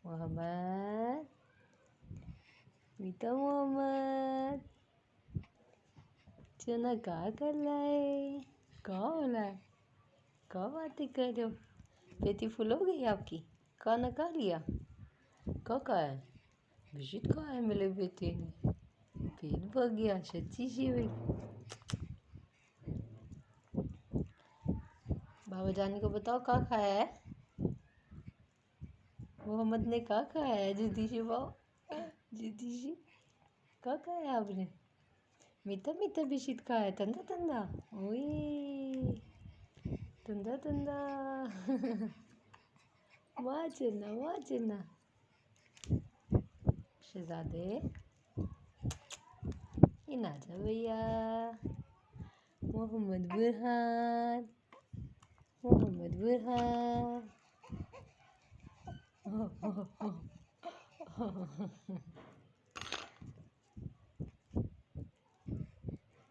मोहम्मद, मीठा मोहम्मद, चना कहाँ कर रहा है? कहाँ हो रहा है? कहाँ बातें कर रहे हो? पेटी फुल हो गई आपकी? खाना खा लिया? कहाँ है? बिस्किट कहाँ है मेरे बेटे ने? पेट भर गया सच्ची सी भाई। बाबा जानी को बताओ कहाँ खाया है? मोहम्मद ने कहाँ खाया है? जिद्दी सी बाबा, जिद्दी सी कहाँ खाया है आपने? मीठा मीठा बिस्किट खाया है? ठंडा ठंडा? ओए ठंडा ठंडा। वाह चन्ना शहजादे, इन आजा भैया। मोहम्मद बुरहान, मोहम्मद बुरहान।